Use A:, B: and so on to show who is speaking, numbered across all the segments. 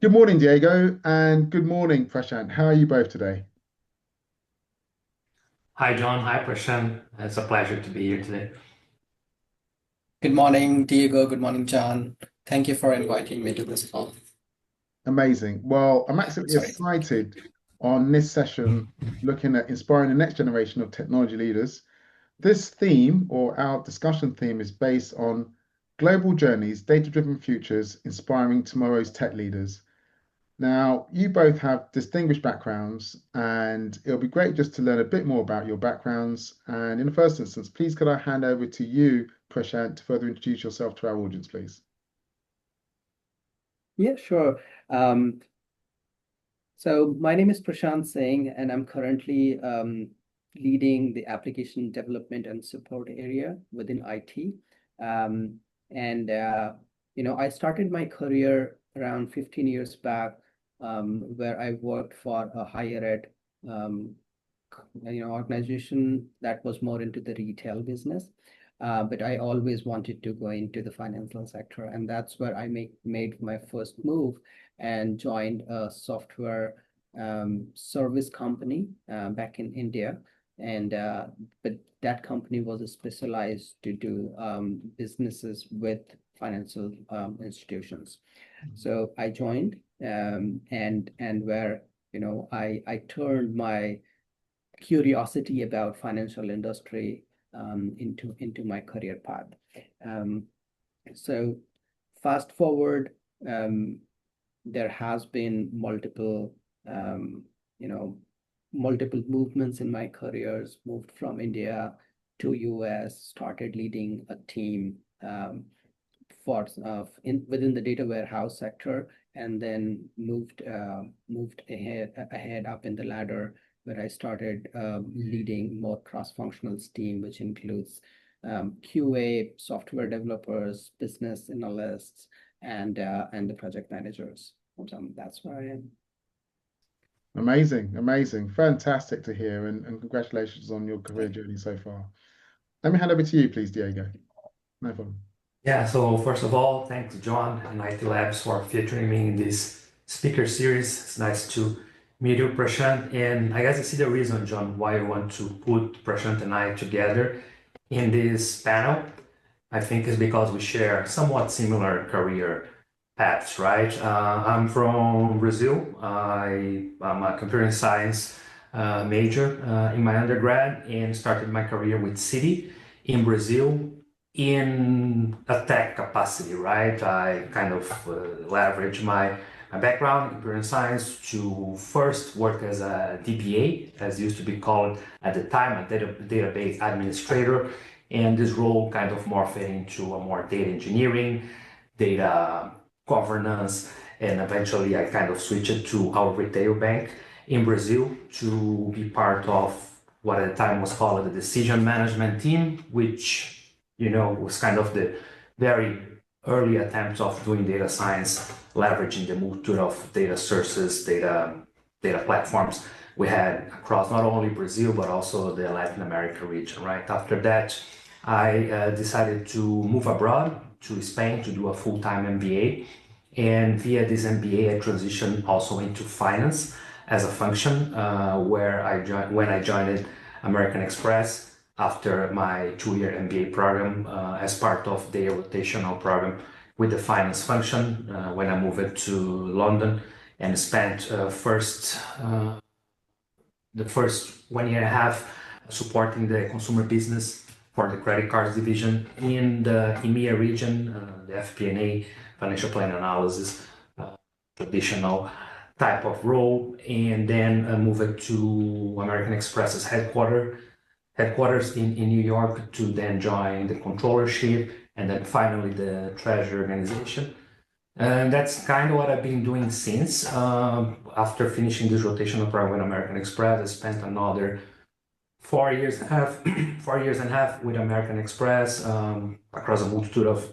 A: Good morning, Diego, and good morning, Prashant. How are you both today?
B: Hi, John. Hi, Prashant. It's a pleasure to be here today.
C: Good morning, Diego. Good morning, John. Thank you for inviting me to this call.
A: Amazing. Well, I'm absolutely
C: Sorry.
A: excited on this session looking at inspiring the next generation of technology leaders. This theme, or our discussion theme, is based on global journeys, data-driven futures, inspiring tomorrow's tech leaders. Now, you both have distinguished backgrounds, and it'll be great just to learn a bit more about your backgrounds. And in the first instance, please could I hand over to you, Prashant, to further introduce yourself to our audience, please?
C: Yeah, sure. Um, so my name is Prashant Singh, and I'm currently leading the application development and support area within IT. Um, and I started my career around 15 years back, where I worked for a higher ed, um, organization that was more into the retail business. But I always wanted to go into the financial sector, and that's where I made my first move and joined a software service company back in India. And but that company was specialized to do businesses with financial institutions. So I joined, and where I turned my curiosity about financial industry into my career path. Um, so fast forward, there has been um, you know, multiple movements in my careers. Moved from India to US, started leading a team for within the data warehouse sector, and then moved ahead up in the ladder where I started leading more cross-functional team, which includes QA, software developers, business analysts, and the project managers. That's where I am.
A: Amazing, amazing, fantastic to hear, and congratulations on your career journey so far. Let me hand over to you, please, Diego. No problem.
B: Yeah, so first of all, thanks, John and IT Labs for featuring me in this speaker series. It's nice to meet you, Prashant. And I guess I see the reason, John, why you want to put Prashant and I together in this panel. I think is because we share somewhat similar career paths, right? I'm from Brazil. I'm a computer science major in my undergrad and started my career with Citi in Brazil in a tech capacity, right? I kind of leverage my background in computer science to first work as a DBA, as used to be called at the time, a database administrator. And this role kind of morphed into a more data engineering, data governance, and eventually I kind of switched to our retail bank in Brazil to be part of what at the time was called the decision management team, which was kind of the very early attempts of doing data science, leveraging the multitude of data sources, data platforms we had across not only Brazil but also the Latin America region. Right after that, I decided to move abroad to Spain to do a full-time MBA, and via this MBA, I transitioned also into finance as a function, where when I joined American Express after my 2-year MBA program as part of their rotational program with the finance function when I moved to London and spent the first 1 year and a half supporting the consumer business for the credit cards division in the EMEA region, the FP&A, financial plan analysis, traditional type of role, and then moved to American Express's headquarters in New York to then join the controllership and then finally the treasury organization. And that's kind of what I've been doing since. After finishing this rotational program with American Express, I spent another 4 years and a half, 4 years and a half with American Express across a multitude of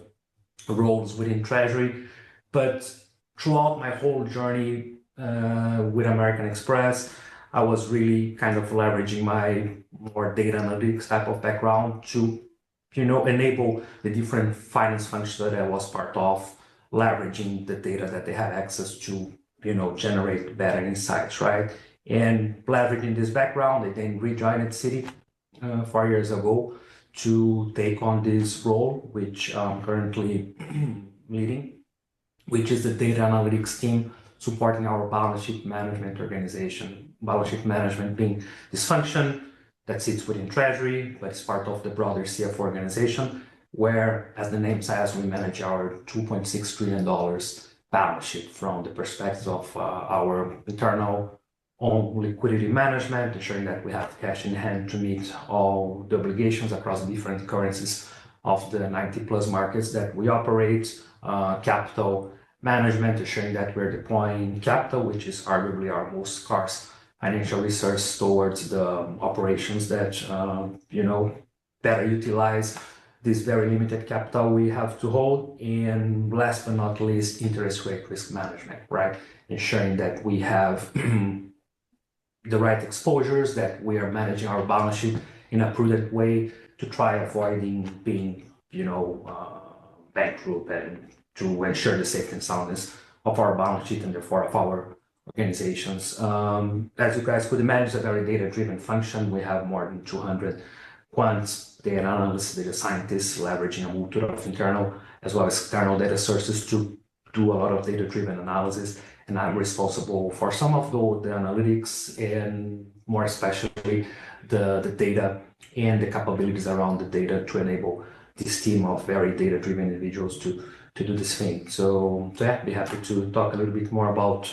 B: roles within Treasury. But throughout my whole journey with American Express, I was really kind of leveraging my more data analytics type of background to, enable the different finance functions that I was part of leveraging the data that they have access to, generate better insights, right? And leveraging this background, they then rejoined Citi 4 years ago to take on this role, which I'm currently leading, which is the data analytics team supporting our balance sheet management organization. Balance sheet management being this function that sits within Treasury, but it's part of the broader CF organization, where, as the name says, we manage our $2.6 trillion balance sheet from the perspective of our internal own liquidity management, ensuring that we have cash in hand to meet all the obligations across different currencies of the 90 plus markets that we operate, capital management, ensuring that we're deploying capital, which is arguably our most scarce financial resource, towards the operations that, better utilize this very limited capital we have to hold. And last but not least, interest rate risk management, right? Ensuring that we have the right exposures, that we are managing our balance sheet in a prudent way to try avoiding being, bankrupt, and to ensure the safety and soundness of our balance sheet and therefore of our organizations. As you guys could imagine, it's a very data-driven function. We have more than 200 quants, data analysts, data scientists, leveraging a multitude of internal as well as external data sources to do a lot of data-driven analysis. And I'm responsible for some of the analytics, and more especially the data and the capabilities around the data to enable this team of very data-driven individuals to do this thing. So yeah, be happy to talk a little bit more about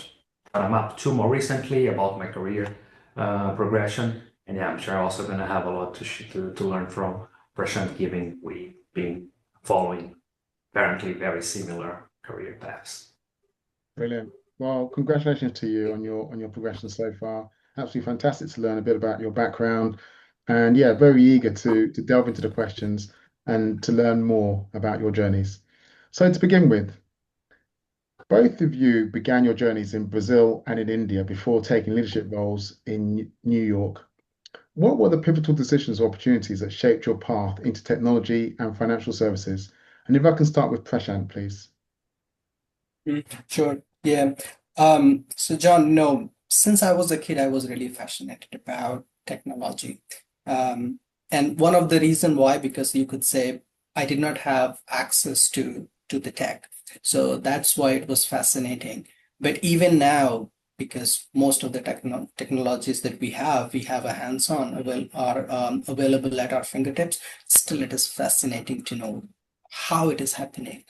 B: what I'm up to more recently, about my career progression. And yeah, I'm sure I'm also going to have a lot to learn from Prashant, given we've been following apparently very similar career paths.
A: Brilliant. Well, congratulations to you on your progression so far. Absolutely fantastic to learn a bit about your background, and yeah, very eager to delve into the questions and to learn more about your journeys. So to begin with, both of you began your journeys in Brazil and in India before taking leadership roles in New York. What were the pivotal decisions or opportunities that shaped your path into technology and financial services? And if I can start with Prashant, please.
C: Sure. Yeah. So John, no, since I was a kid, I was really fascinated about technology. And one of the reason why, because you could say I did not have access to the tech. So that's why it was fascinating. But even now, because most of the technologies that we have a hands-on available at our fingertips, still it is fascinating to know how it is happening.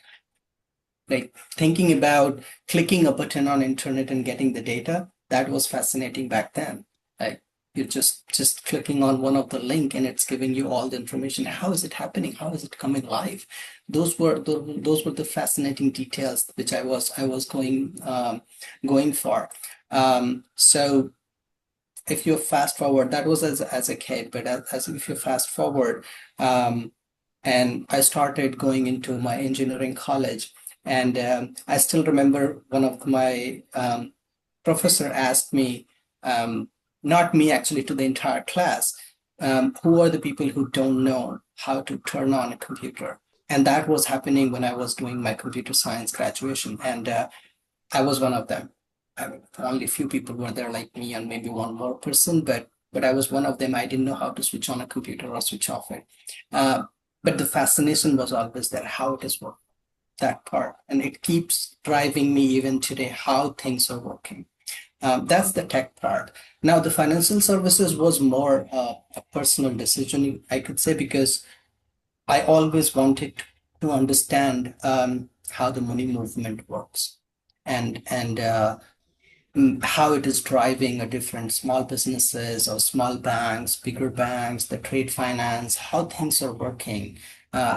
C: Like thinking about clicking a button on internet and getting the data, that was fascinating back then. Like you're just clicking on one of the link and it's giving you all the information. How is it happening? How is it coming live? Those were the fascinating details which I was going for. So if you fast forward, that was as a kid, but as if you fast forward, and I started going into my engineering college, and I still remember one of my professor asked me, not me actually, to the entire class, who are the people who don't know how to turn on a computer? And that was happening when I was doing my computer science graduation, and I was one of them. Only a few people were there like me, and maybe one more person, but I was one of them. I didn't know how to switch on a computer or switch off it. But the fascination was always there, how it is working, that part. And it keeps driving me even today, how things are working. That's the tech part. Now, the financial services was more a personal decision, I could say, because I always wanted to understand how the money movement works, and how it is driving a different small businesses or small banks, bigger banks, the trade finance, how things are working.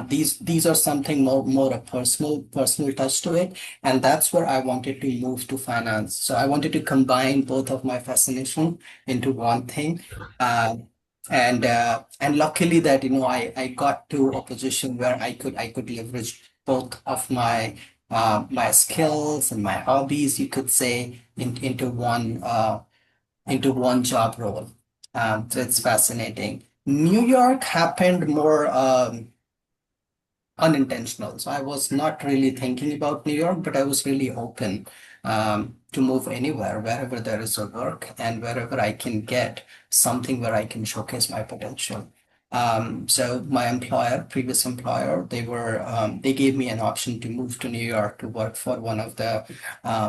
C: These are something more a personal touch to it, and that's where I wanted to move to finance. So I wanted to combine both of my fascination into one thing, and luckily that I got to a position where I could leverage both of my my skills and my hobbies, you could say, into one job role. So it's fascinating. New York happened more. unintentional. So I was not really thinking about New York, but I was really open to move anywhere, wherever there is a work and wherever I can get something where I can showcase my potential. So my previous employer, they gave me an option to move to New York to work for one of the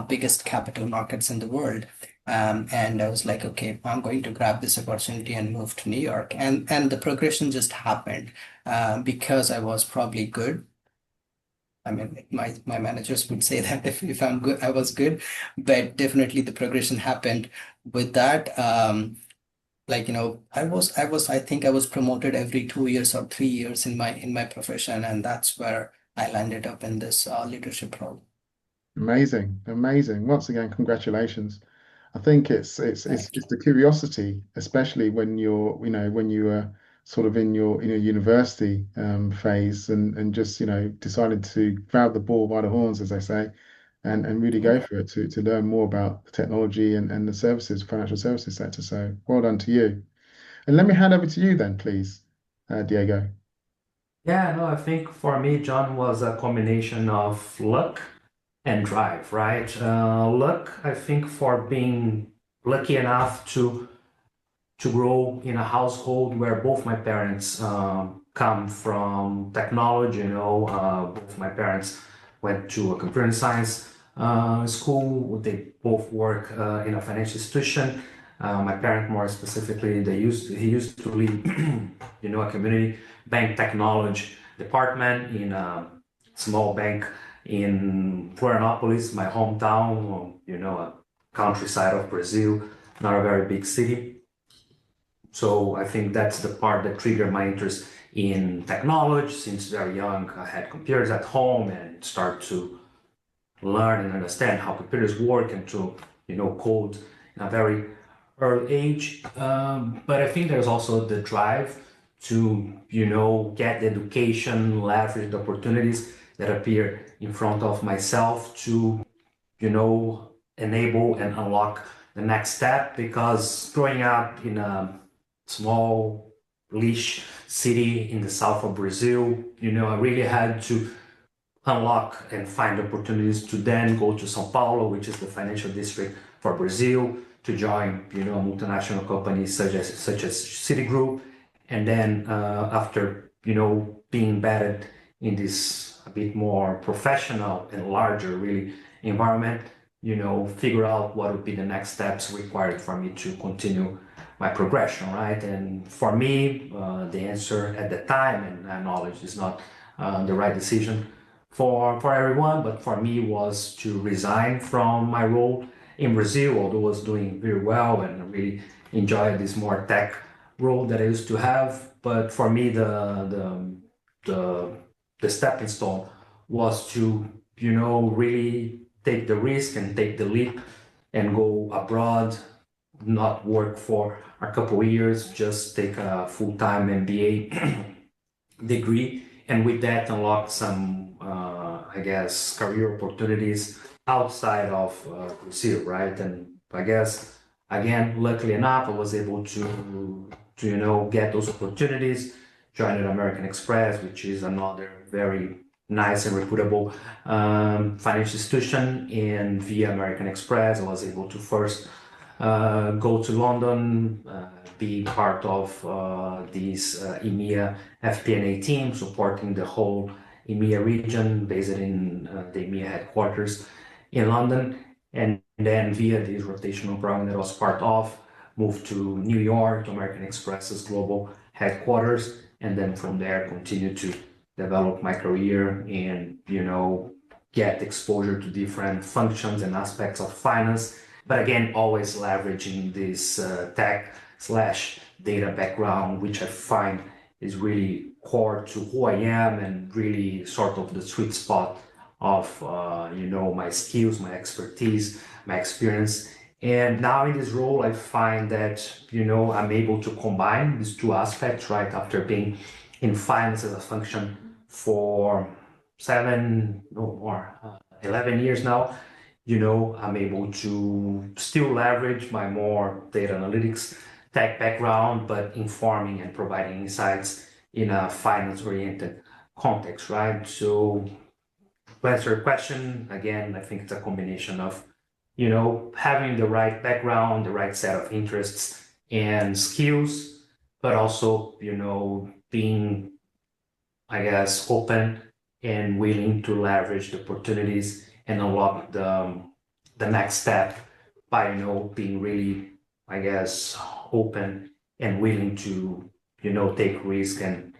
C: biggest capital markets in the world. And I was like, okay, I'm going to grab this opportunity and move to New York. And the progression just happened because I was probably good. I mean, my managers would say that if I'm good, I was good, but definitely the progression happened with that. Like, I think I was promoted every 2 years or 3 years in my profession, and that's where I landed up in this leadership role.
A: Amazing, amazing. Once again, congratulations. I think
C: Thank
A: it's the curiosity, especially when you're, when you are sort of in your university phase and just, decided to grab the bull by the horns, as they say, and really
C: you.
A: go for it to learn more about the technology and the services, financial services sector. So well done to you. And let me hand over to you then, please, Diego.
B: Yeah, no, I think for me, John was a combination of luck and drive, right? Luck, I think, for being lucky enough to grow in a household where both my parents come from technology. Both my parents went to a computer science school. They both work in a financial institution. My parent, more specifically, he used to lead, a community bank technology department in a small bank in Florianopolis, my hometown, a countryside of Brazil, not a very big city. So I think that's the part that triggered my interest in technology. Since very young, I had computers at home and start to learn and understand how computers work and to, code in a very early age. But I think there's also the drive to, get the education, leverage the opportunities that appear in front of myself to, enable and unlock the next step. Because growing up in a small leash city in the south of Brazil, I really had to unlock and find opportunities to then go to São Paulo, which is the financial district for Brazil, to join, multinational companies such as Citigroup, and then after, being embedded in this a bit more professional and larger, really, environment, figure out what would be the next steps required for me to continue my progression, right? And for me, the answer at the time, and I acknowledge is not the right decision for everyone, but for me was to resign from my role in Brazil, although I was doing very well and really enjoyed this more tech role that I used to have. But for me, the stepping stone was to, really take the risk and take the leap and go abroad, not work for a couple of years, just take a full-time MBA degree, and with that unlock some, I guess, career opportunities outside of Brazil, right? And I guess, again, luckily enough, I was able to get those opportunities, join American Express, which is another very nice and reputable financial institution. And via American Express, I was able to first go to London, be part of this EMEA FP&A team, supporting the whole EMEA region, based in the EMEA headquarters in London. And then via this rotational program that I was part of, moved to New York, to American Express's global headquarters, and then from there continue to develop my career and, get exposure to different functions and aspects of finance. But again, always leveraging this tech slash data background, which I find is really core to who I am and really sort of the sweet spot of, my skills, my expertise, my experience. And now in this role, I find that, I'm able to combine these two aspects, right? After being in finance as a function for 11 years now, I'm able to still leverage my more data analytics tech background, but informing and providing insights in a finance-oriented context, right? So to answer your question, again, I think it's a combination of, having the right background, the right set of interests and skills, but also, being, I guess, open and willing to leverage the opportunities and unlock the next step by, being really, I guess, open and willing to, take risk and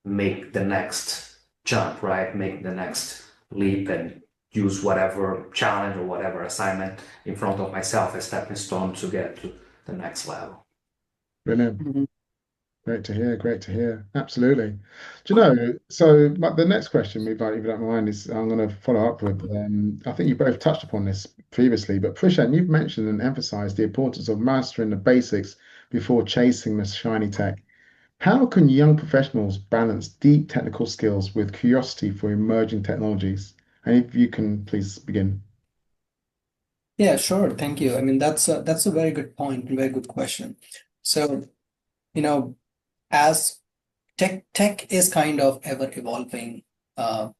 B: make the next jump, right? Make the next leap and use whatever challenge or whatever assignment in front of myself as stepping stone to get to the next level.
A: Brilliant.
C: Mhm.
A: Great to hear. Great to hear. Absolutely. Do you know, so the next question, if you don't mind, is I'm going to follow up with, I think you both touched upon this previously, but Prashant, you've mentioned and emphasized the importance of mastering the basics before chasing the shiny tech. How can young professionals balance deep technical skills with curiosity for emerging technologies? And if you can please begin.
D: Yeah, sure. Thank you. I mean, that's a very good point, very good question. So, you know, as tech is kind of ever evolving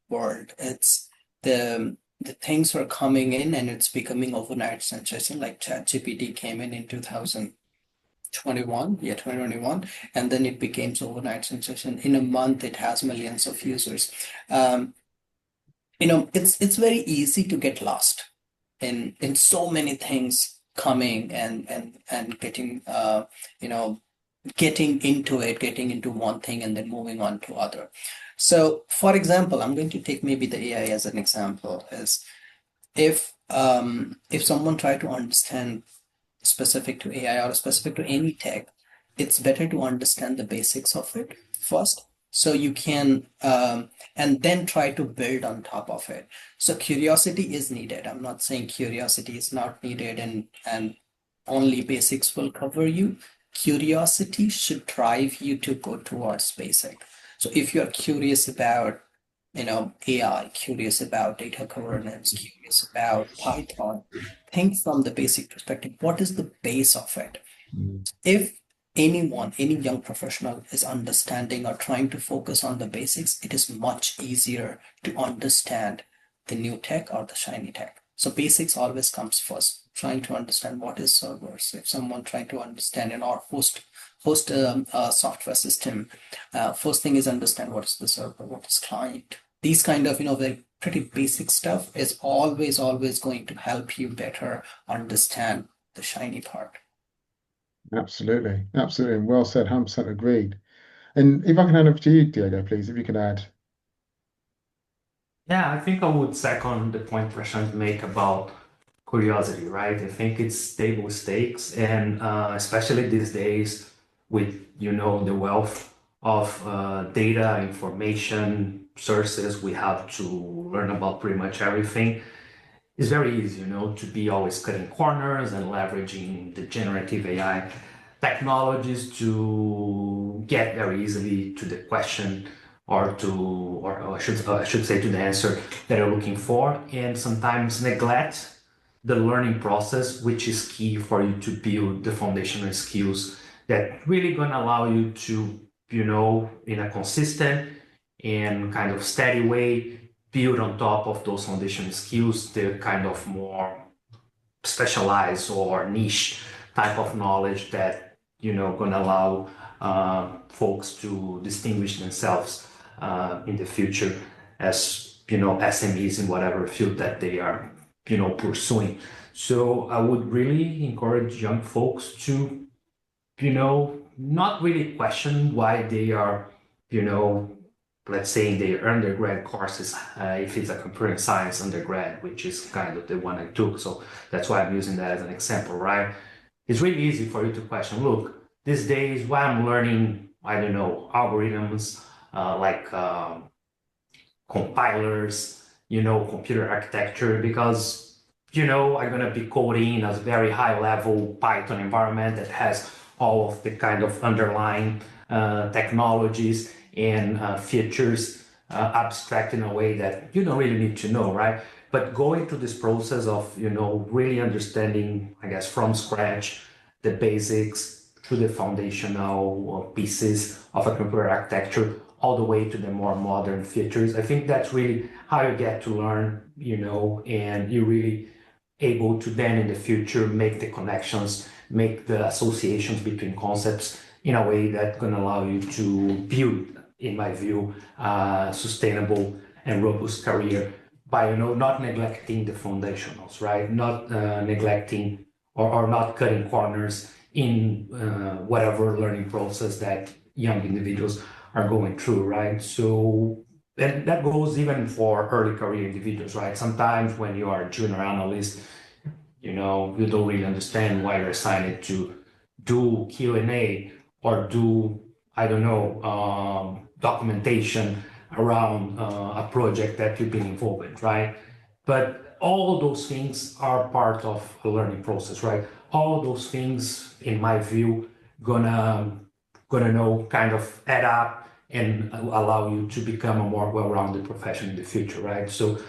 D: world. It's the things are coming in and it's becoming overnight sensation. Like ChatGPT came in 2021, 2021, and then it became overnight sensation. In a month, it has millions of users. Um, it's very easy to get lost in so many things coming and getting getting into it, getting into one thing and then moving on to other. So for example, I'm going to take maybe the AI as an example. Is if someone try to understand specific to AI or specific to any tech, it's better to understand the basics of it first, so you can and then try to build on top of it. So curiosity is needed. I'm not saying curiosity is not needed and only basics will cover you. Curiosity should drive you to go towards basic. So if you're curious about AI, curious about data governance, curious about Python, think from the basic perspective. What is the base of it? If any young professional is understanding or trying to focus on the basics, it is much easier to understand the new tech or the shiny tech. So basics always comes first. Trying to understand what is servers. If someone trying to understand or host a software system, first thing is understand what is the server, what is client. These kind of very pretty basic stuff is always going to help you better understand the shiny part.
A: Absolutely. Absolutely. Well said. 100% agreed. And if I can hand over to you, Diego, please, if you could add.
B: Yeah, I think I would second the point Prashant make about curiosity, right? I think it's table stakes, and especially these days with the wealth of data, information, sources, we have to learn about pretty much everything. It's very easy, to be always cutting corners and leveraging the generative AI technologies to get very easily to the question or I should say to the answer that you're looking for, and sometimes neglect the learning process, which is key for you to build the foundational skills that really gonna allow you to, in a consistent and kind of steady way, build on top of those foundational skills the kind of more specialized or niche type of knowledge that gonna allow folks to distinguish themselves in the future as SMEs in whatever field that they are pursuing. So I would really encourage young folks to not really question why they are let's say in their undergrad courses, if it's a computer science undergrad, which is kind of the one I took. So that's why I'm using that as an example, right? It's really easy for you to question, look, these days, why I'm learning, I don't know, algorithms, like compilers, computer architecture, because, I'm going to be coding in a very high level Python environment that has all of the kind of underlying technologies and features abstract in a way that you don't really need to know, right? But going through this process of, really understanding, I guess, from scratch, the basics to the foundational pieces of a computer architecture all the way to the more modern features. I think that's really how you get to learn, and you're really able to then in the future make the connections, make the associations between concepts in a way that's going to allow you to build, in my view, sustainable and robust career by not neglecting the fundamentals, right? Not neglecting or not cutting corners in whatever learning process that young individuals are going through, right? So that goes even for early career individuals, right? Sometimes when you are a junior analyst, you don't really understand why you're assigned to do Q&A or do, I don't know, documentation around a project that you've been involved in, right? But all those things are part of a learning process, right? All those things, in my view, gonna kind of add up and allow you to become a more well-rounded professional in the future, right? So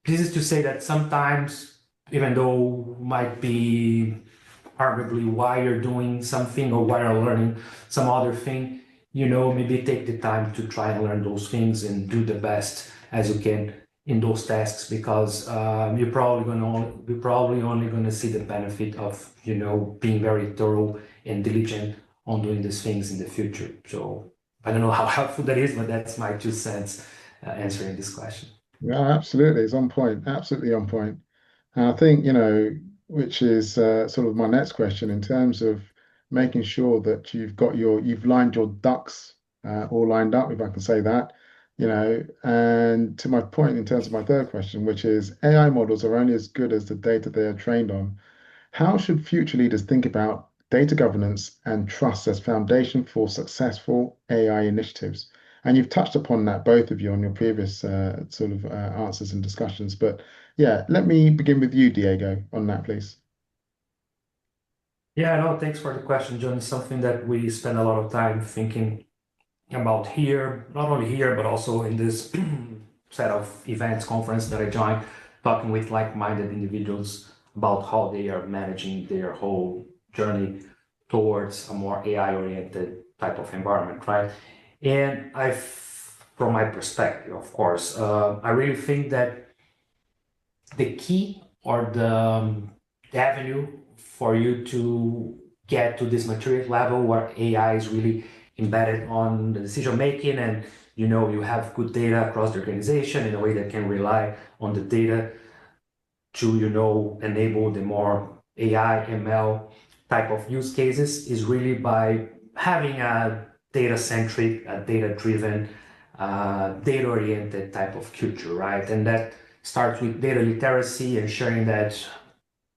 B: this is to say that sometimes, even though might be arguably why you're doing something or why you're learning some other thing, maybe take the time to try and learn those things and do the best as you can in those tasks, because you're probably only going to see the benefit of being very thorough and diligent on doing these things in the future. So I don't know how helpful that is, but that's my 2 cents answering this question.
A: Yeah, absolutely. It's on point. Absolutely on point. And I think, which is sort of my next question in terms of making sure that you've lined your ducks all lined up, if I can say that, and to my point in terms of my third question, which is AI models are only as good as the data they are trained on. How should future leaders think about data governance and trust as foundation for successful AI initiatives? And you've touched upon that, both of you, on your previous sort of answers and discussions. But yeah, let me begin with you, Diego, on that, please.
B: Yeah, no, thanks for the question, John. It's something that we spend a lot of time thinking about here, not only here, but also in this set of events, conference that I joined, talking with like-minded individuals about how they are managing their whole journey towards a more AI-oriented type of environment, right? And from my perspective, of course, I really think that the key or the avenue for you to get to this maturity level where AI is really embedded on the decision making, and you have good data across the organization in a way that can rely on the data to enable the more AI ML type of use cases, is really by having a data-centric, a data-driven, data-oriented type of culture, right? And that starts with data literacy, ensuring that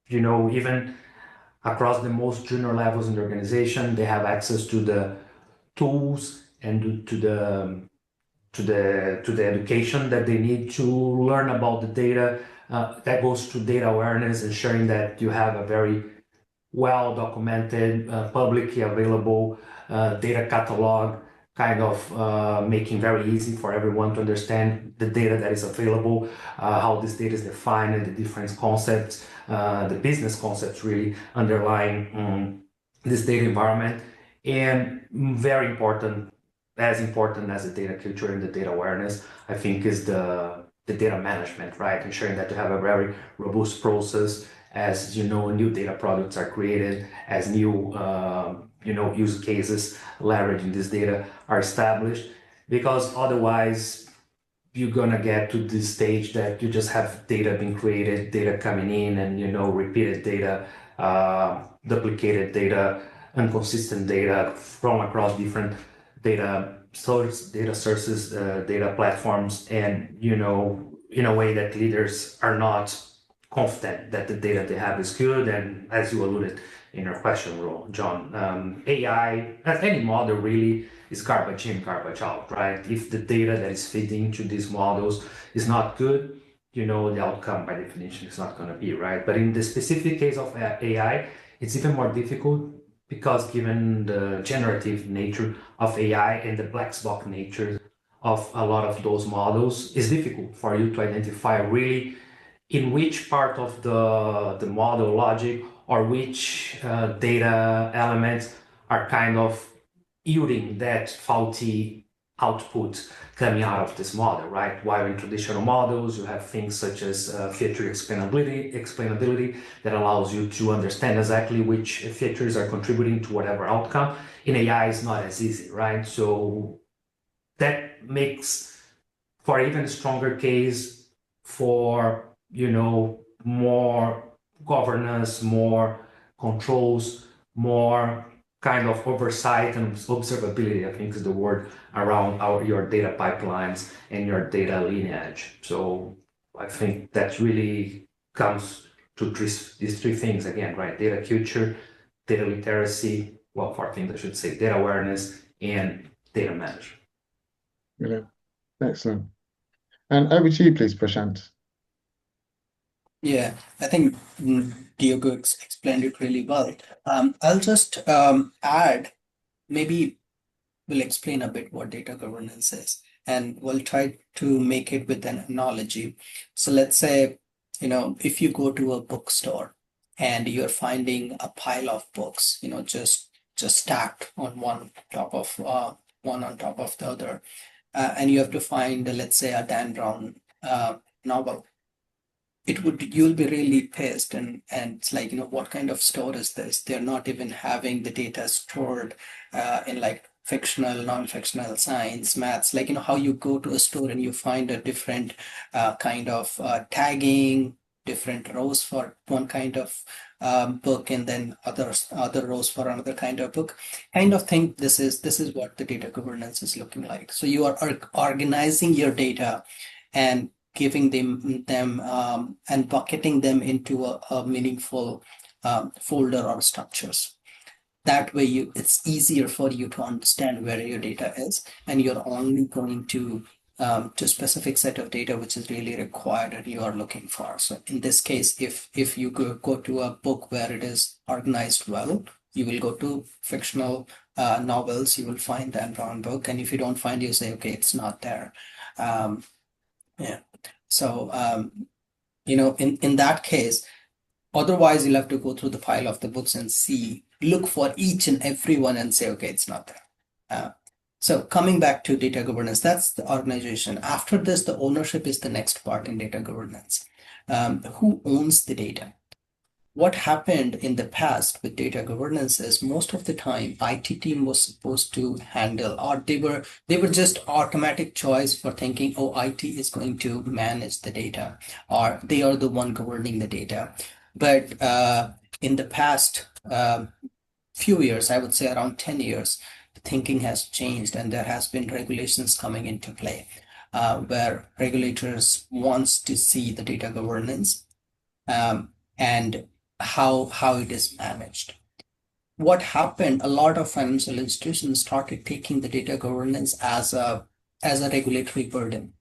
B: even across the most junior levels in the organization, they have access to the tools and to the education that they need to learn about the data. That goes to data awareness, ensuring that you have a very well documented, publicly available data catalog, kind of making very easy for everyone to understand the data that is available, how this data is defined, and the different concepts, the business concepts really underlying this data environment. And very important, as important as the data culture and the data awareness, I think, is the data management, right? Ensuring that you have a very robust process as new data products are created, as new use cases leveraging this data are established, because otherwise you're gonna get to this stage that you just have data being created, data coming in, and repeated data, duplicated data, inconsistent data from across different data sources, data platforms, and in a way that leaders are not confident that the data they have is good. And as you alluded in your question, John, AI, as any model, really is garbage in, garbage out, right? If the data that is feeding into these models is not good, the outcome by definition is not going to be right. But in the specific case of AI, it's even more difficult, because given the generative nature of AI and the black box nature of a lot of those models, it's difficult for you to identify really in which part of the model logic or which data elements are kind of yielding that faulty output coming out of this model, right? While in traditional models, you have things such as feature explainability that allows you to understand exactly which features are contributing to whatever outcome. In AI, it's not as easy, right? So that makes for even stronger case for, more governance, more controls, more kind of oversight and observability, I think is the word, around your data pipelines and your data lineage. So I think that really comes to these three things again, right? Data culture, data literacy, well, four things I should say, data awareness and data management.
A: Brilliant. Excellent. And over to you, please, Prashant.
D: Yeah, I think Diego explained it really well. I'll just add, maybe we'll explain a bit what data governance is, and we'll try to make it with an analogy. So let's say, if you go to a bookstore and you're finding a pile of books, just stacked on one on top of the other, and you have to find, let's say, a Dan Brown novel. You'll be really pissed, and it's like, what kind of store is this? They're not even having the data stored in like fictional, non-fictional, science, maths, like how you go to a store and you find a different kind of tagging, different rows for one kind of book, and then other rows for another kind of book, kind of thing. This is what the data governance is looking like. So you are organizing your data and giving them and bucketing them into a meaningful folder or structures. That way, it's easier for you to understand where your data is, and you're only going to a specific set of data which is really required and you are looking for. So in this case, if you go to a book where it is organized well, you will go to fictional novels, you will find Dan Brown book, and if you don't find, you say, okay, it's not there. Yeah. So, in that case, otherwise you'll have to go through the pile of the books and look for each and every one and say, okay, it's not there. So coming back to data governance, that's the organization. After this, the ownership is the next part in data governance. Who owns the data? What happened in the past with data governance is most of the time IT team was supposed to handle, or they were just automatic choice for thinking, oh, IT is going to manage the data, or they are the one governing the data. But in the past few years, I would say around 10 years, thinking has changed, and there has been regulations coming into play where regulators wants to see the data governance and how it is managed. What happened, a lot of financial institutions started taking the data governance as a regulatory burden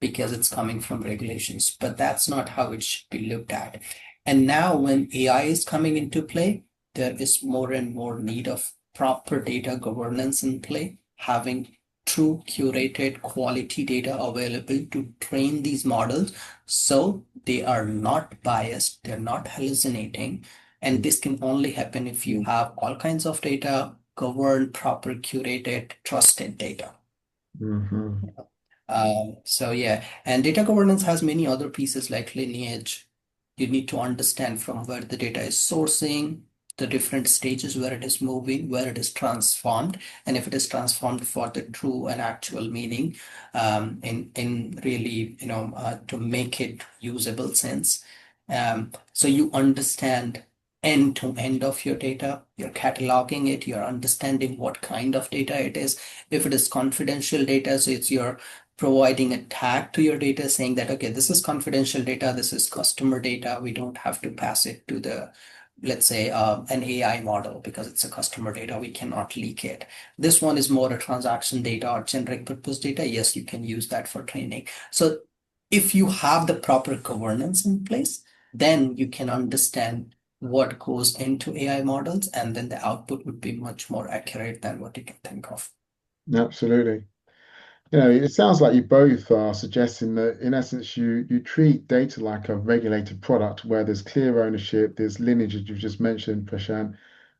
D: because it's coming from regulations, but that's not how it should be looked at. And now when AI is coming into play, there is more and more need of proper data governance in play, having true curated quality data available to train these models so they are not biased, they're not hallucinating. And this can only happen if you have all kinds of data governed, proper curated, trusted data.
A: Mm-hmm.
D: So yeah, and data governance has many other pieces like lineage. You need to understand from where the data is sourcing, the different stages where it is moving, where it is transformed, and if it is transformed for the true and actual meaning, in really, to make it usable sense. So you understand end to end of your data, you're cataloging it, you're understanding what kind of data it is. If it is confidential data, so it's your providing a tag to your data saying that, okay, this is confidential data, this is customer data. We don't have to pass it to the, let's say, an AI model because it's a customer data. We cannot leak it. This one is more a transaction data or generic purpose data. Yes, you can use that for training. So if you have the proper governance in place, then you can understand what goes into AI models, and then the output would be much more accurate than what you can think of.
A: Absolutely. It sounds like you both are suggesting that in essence you treat data like a regulated product where there's clear ownership, there's lineage, as you've just mentioned, Prashant,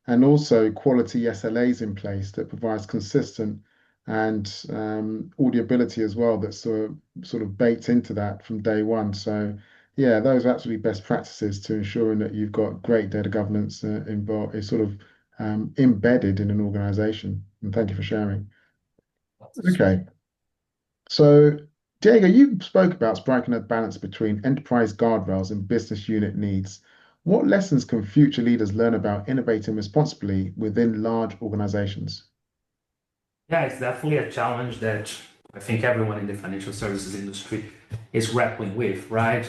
A: and also quality SLAs in place that provides consistent and audibility as well that's sort of baked into that from day one. So yeah, those are absolutely best practices to ensuring that you've got great data governance involved, is sort of embedded in an organization. And thank you for sharing. Okay, so Diego, you spoke about striking a balance between enterprise guardrails and business unit needs. What lessons can future leaders learn about innovating responsibly within large organizations?
B: Yeah, it's definitely a challenge that I think everyone in the financial services industry is grappling with, right?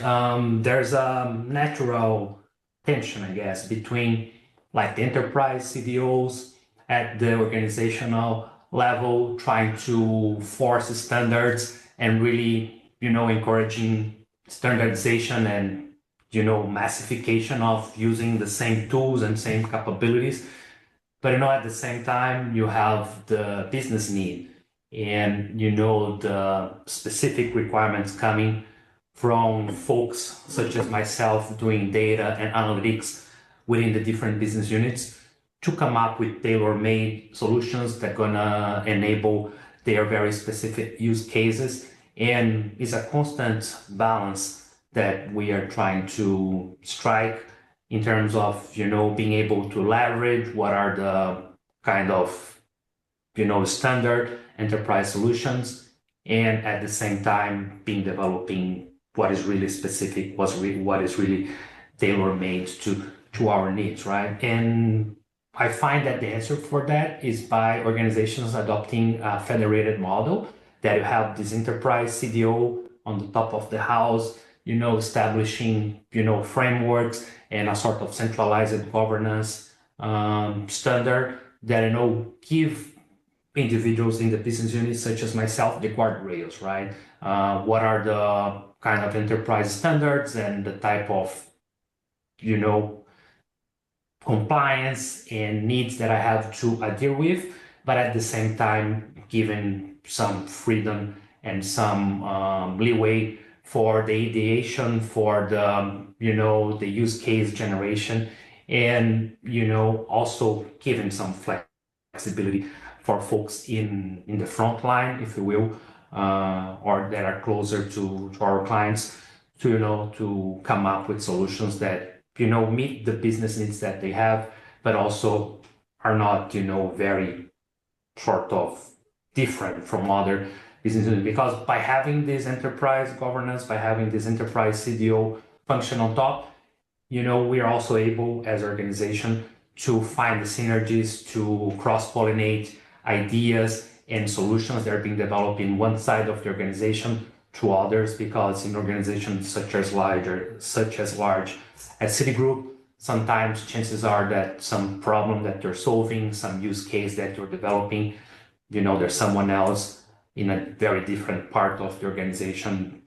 B: There's a natural tension, I guess, between like the enterprise CDOs at the organizational level trying to force standards and really, encouraging standardization and, massification of using the same tools and same capabilities. But at the same time, you have the business need and the specific requirements coming from folks such as myself doing data and analytics within the different business units to come up with tailor-made solutions that gonna enable their very specific use cases. And it's a constant balance that we are trying to strike in terms of being able to leverage what are the kind of standard enterprise solutions, and at the same time being developing what is really specific, what is really tailor-made to our needs, right? And I find that the answer for that is by organizations adopting a federated model, that you have this enterprise CDO on the top of the house, establishing frameworks and a sort of centralized governance standard that give individuals in the business unit, such as myself, the guardrails, right? What are the kind of enterprise standards and the type of compliance and needs that I have to adhere with, but at the same time given some freedom and some leeway for the ideation, for the the use case generation, and also giving some flexibility for folks in the front line, if you will, or that are closer to our clients, to to come up with solutions that meet the business needs that they have, but also are not very sort of different from other businesses. Because by having this enterprise governance, by having this enterprise CDO function on top, we are also able as an organization to find the synergies, to cross-pollinate ideas and solutions that are being developed in one side of the organization to others, because in organizations such as large as Citigroup, sometimes chances are that some problem that you're solving, some use case that you're developing, there's someone else in a very different part of the organization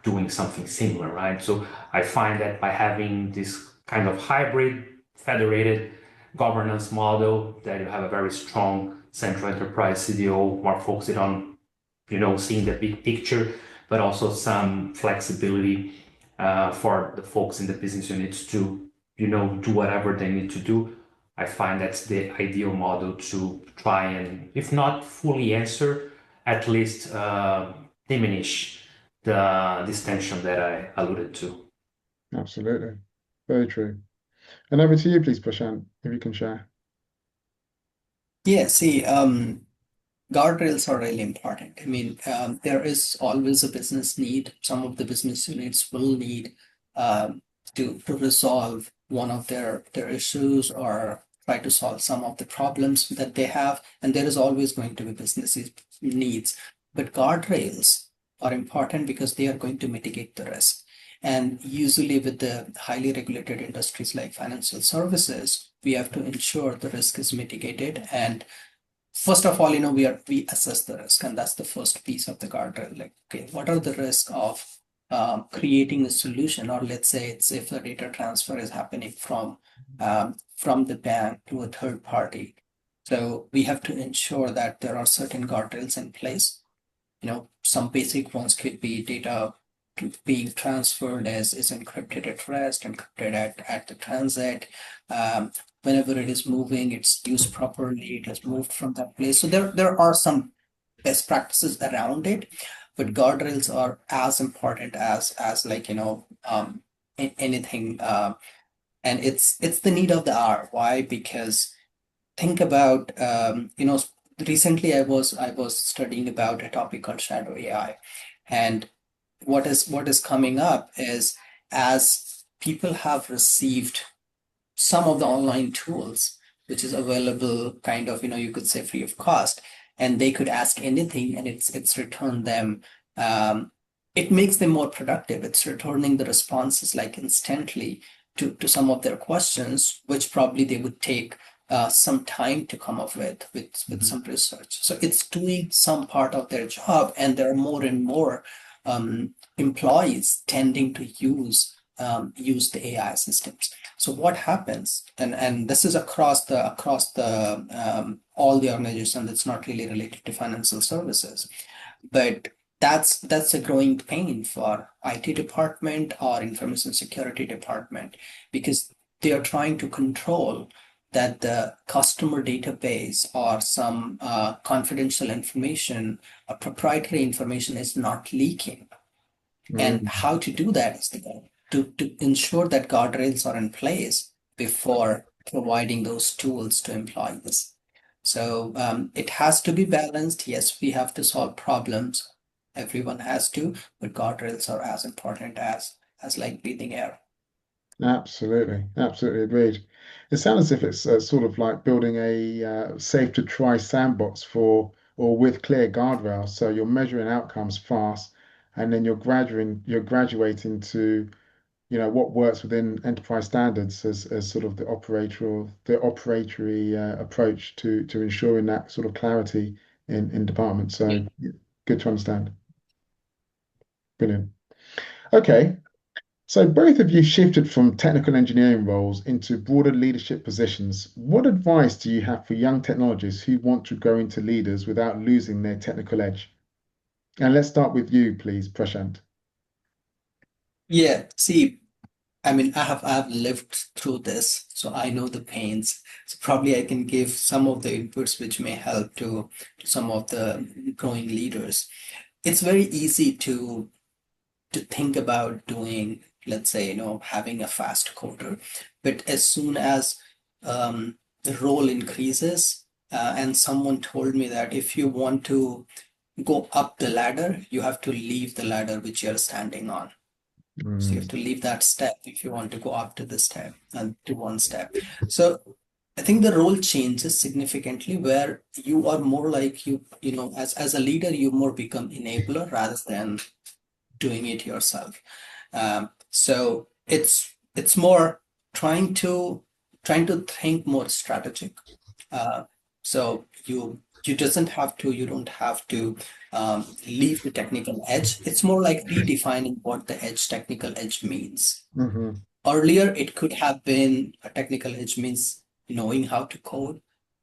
B: doing something similar, right? So I find that by having this kind of hybrid federated governance model, that you have a very strong central enterprise CDO, more focused on seeing the big picture, but also some flexibility for the folks in the business units to do whatever they need to do. I find that's the ideal model to try and, if not fully answer, at least diminish this tension that I alluded to.
A: Absolutely. Very true. And over to you, please, Prashant, if you can share.
D: Yeah, see, guardrails are really important. I mean, there is always a business need. Some of the business units will need to resolve one of their issues, or try to solve some of the problems that they have, and there is always going to be business needs. But guardrails are important because they are going to mitigate the risk. And usually with the highly regulated industries like financial services, we have to ensure the risk is mitigated. And first of all, we assess the risk, and that's the first piece of the guardrail. Like, okay, what are the risks of creating a solution? Or let's say it's if the data transfer is happening from the bank to a third party. So we have to ensure that there are certain guardrails in place. Some basic ones could be data being transferred is encrypted at rest, encrypted at the transit. Whenever it is moving, it's used properly, it is moved from that place. So there are some best practices around it, but guardrails are as important as like, anything. And it's the need of the hour. Why? Because think about, recently I was studying about a topic called shadow AI, and what is coming up is, as people have received some of the online tools, which is available kind of, you could say free of cost, and they could ask anything and it's returned them. It makes them more productive. It's returning the responses like instantly to some of their questions, which probably they would take some time to come up with some research. So it's doing some part of their job, and there are more and more employees tending to use the AI systems. So what happens, and this is across the all the organization that's not really related to financial services, but that's a growing pain for IT department or information security department, because they are trying to control that the customer database or some confidential information or proprietary information is not leaking. And how to do that is to ensure that guardrails are in place before providing those tools to employees. So it has to be balanced. Yes, we have to solve problems. Everyone has to, but guardrails are as important as like breathing air.
A: Absolutely, absolutely agreed. It sounds as if it's sort of like building a safe to try sandbox for or with clear guardrails. So you're measuring outcomes fast, and then you're graduating to, what works within enterprise standards as sort of the operatory approach to ensuring that sort of clarity in departments. So yeah, good to understand. Brilliant. Okay. So both of you shifted from technical engineering roles into broader leadership positions. What advice do you have for young technologists who want to grow into leaders without losing their technical edge? And let's start with you, please, Prashant.
D: Yeah, see, I mean, I have lived through this, so I know the pains. So probably I can give some of the inputs which may help to some of the growing leaders. It's very easy to think about doing, let's say, having a fast coder, but as soon as the role increases, and someone told me that if you want to go up the ladder, you have to leave the ladder which you're standing on. So you have to leave that step if you want to go up to the step and to one step. So I think the role changes significantly, where you are more like as a leader, you more become enabler rather than doing it yourself. So it's more trying to think more strategic. So you don't have to leave the technical edge. It's more like redefining what the technical edge means.
A: Hmm.
D: Earlier, it could have been a technical edge means knowing how to code,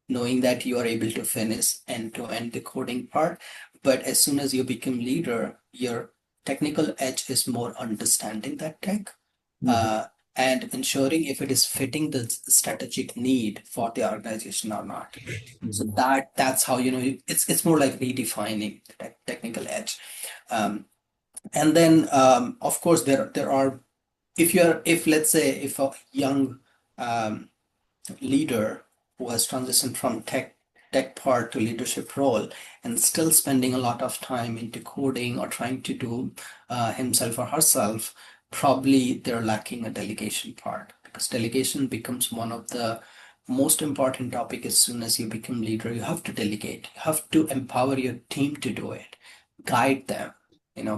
D: knowing that you are able to finish end-to-end the coding part. But as soon as you become leader, your technical edge is more understanding that tech, and ensuring if it is fitting the strategic need for the organization or not. So that's how it's more like redefining the technical edge. And then of course there are, if let's say if a young leader who has transitioned from tech part to leadership role and still spending a lot of time into coding or trying to do himself or herself, probably they're lacking a delegation part, because delegation becomes one of the most important topic. As soon as you become leader, you have to delegate, you have to empower your team to do it, guide them,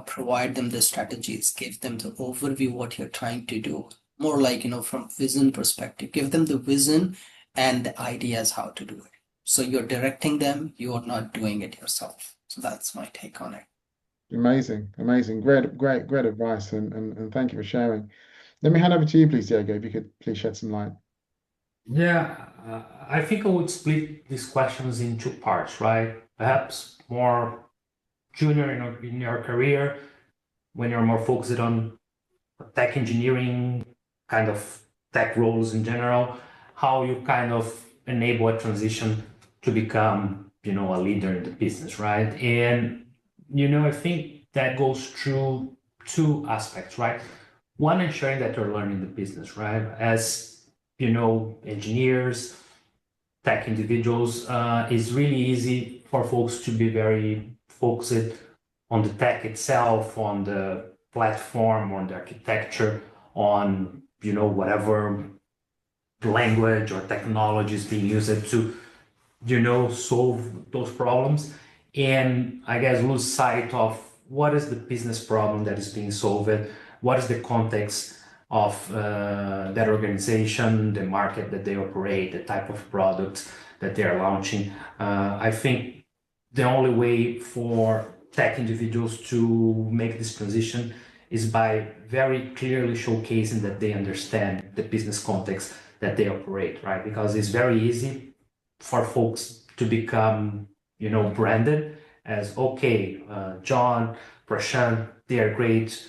D: provide them the strategies, give them the overview what you're trying to do, more like from vision perspective, give them the vision and the ideas how to do it. So you're directing them, you are not doing it yourself. So that's my take on it.
A: Amazing, amazing. Great advice, and thank you for sharing. Let me hand over to you, please, Diego, if you could please shed some light.
B: Yeah, I think I would split these questions in two parts, right? Perhaps more junior in your career, when you're more focused on tech engineering, kind of tech roles in general, how you kind of enable a transition to become a leader in the business, right? And, I think that goes through two aspects, right? One, ensuring that you're learning the business, right? As, engineers, tech individuals, it's really easy for folks to be very focused on the tech itself, on the platform, on the architecture, on, whatever language or technology is being used to, solve those problems. And I guess lose sight of what is the business problem that is being solved, what is the context of that organization, the market that they operate, the type of products that they are launching. I think the only way for tech individuals to make this transition is by very clearly showcasing that they understand the business context that they operate, right? Because it's very easy for folks to become, branded as, okay, John, Prashant, they are great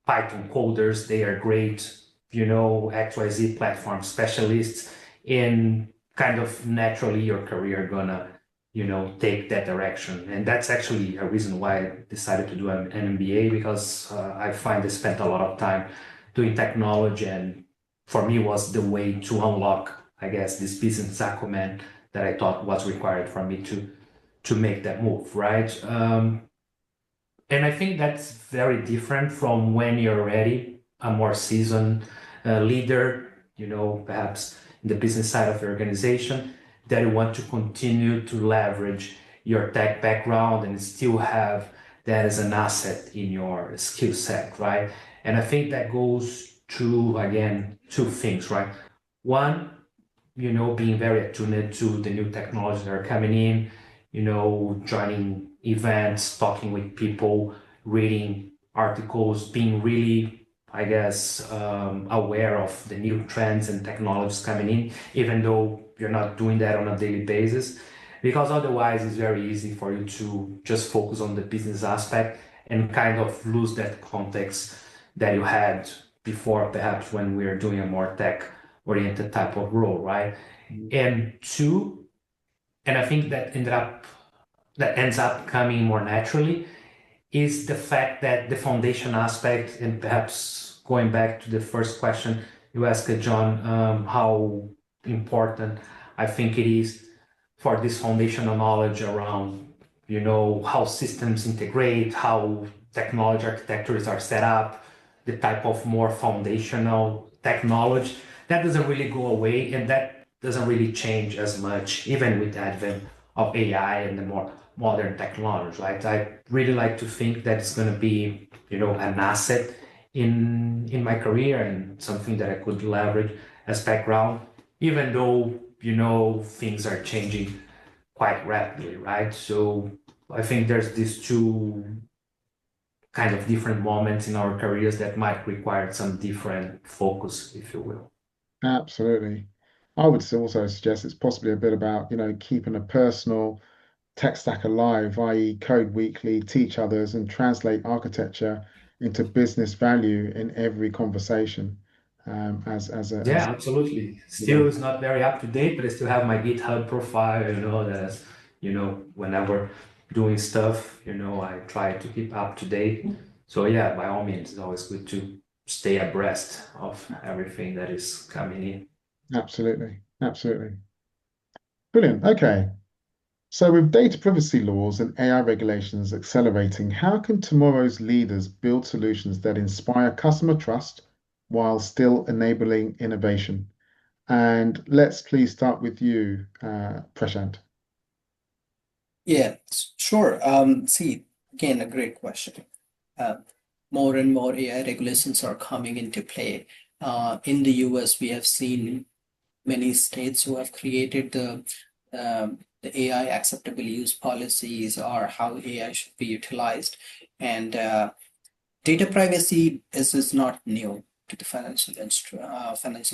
B: Python coders, they are great, XYZ platform specialists, and kind of naturally your career gonna, take that direction. And that's actually a reason why I decided to do an MBA, because I find I spent a lot of time doing technology, and for me was the way to unlock, I guess, this business acumen that I thought was required for me to make that move, right? And I think that's very different from when you're already a more seasoned leader, perhaps in the business side of the organization, that you want to continue to leverage your tech background and still have that as an asset in your skill set, right? And I think that goes to, again, two things, right? One, being very attuned to the new technologies that are coming in, joining events, talking with people, reading articles, being really, I guess, aware of the new trends and technologies coming in, even though you're not doing that on a daily basis, because otherwise it's very easy for you to just focus on the business aspect and kind of lose that context that you had before, perhaps when we were doing a more tech-oriented type of role, right? And two, and I think that ends up coming more naturally, is the fact that the foundation aspect, and perhaps going back to the first question you asked, John, how important I think it is for this foundational knowledge around, how systems integrate, how technology architectures are set up, the type of more foundational technology. That doesn't really go away, and that doesn't really change as much, even with the advent of AI and the more modern technology, right? I really like to think that it's going to be, an asset in my career and something that I could leverage as background, even though, things are changing quite rapidly, right? So I think there's these two kind of different moments in our careers that might require some different focus, if you will.
A: Absolutely. I would also suggest it's possibly a bit about, keeping a personal tech stack alive, i.e., code weekly, teach others, and translate architecture into business value in every conversation.
B: Yeah, absolutely. Still, it's not very up to date, but I still have my GitHub profile, that's, whenever doing stuff, I try to keep up to date. So yeah, by all means, it's always good to stay abreast of everything that is coming in.
A: Absolutely. Absolutely. Brilliant. Okay. So with data privacy laws and AI regulations accelerating, how can tomorrow's leaders build solutions that inspire customer trust while still enabling innovation? And let's please start with you, Prashant.
D: Yeah, sure. See, again, a great question. More and more AI regulations are coming into play. In the US, we have seen many states who have created the AI acceptable use policies, or how AI should be utilized. And data privacy is not new to the financial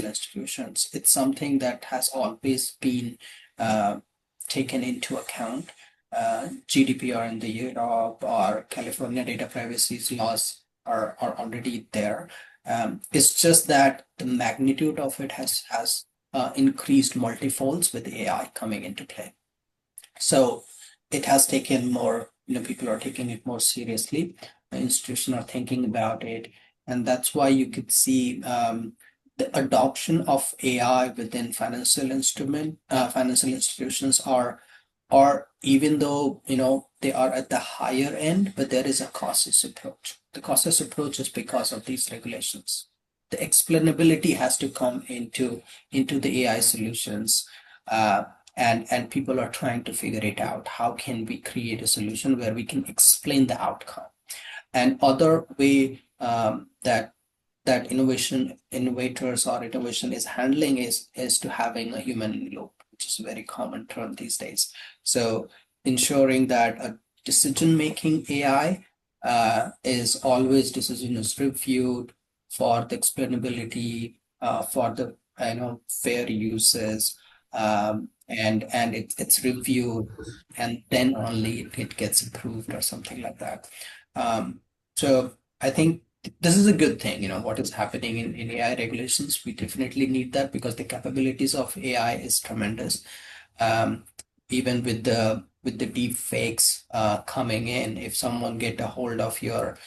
D: institutions. It's something that has always been taken into account. GDPR in the Europe or California data privacy laws are already there. It's just that the magnitude of it has increased multifolds with AI coming into play. So it has taken more, people are taking it more seriously. Institutions are thinking about it. And that's why you could see the adoption of AI within financial institutions are even though, they are at the higher end, but there is a cautious approach. The cautious approach is because of these regulations. The explainability has to come into the AI solutions. And people are trying to figure it out. How can we create a solution where we can explain the outcome? And other way that innovators or innovation is handling is to having a human in the loop, which is a very common term these days. So ensuring that a decision-making AI is always decision is reviewed for the explainability, for the fair uses, and it's reviewed, and then only it gets approved or something like that. So I think this is a good thing, what is happening in AI regulations. We definitely need that because the capabilities of AI is tremendous. Even with the deep fakes coming in, if someone get a hold of your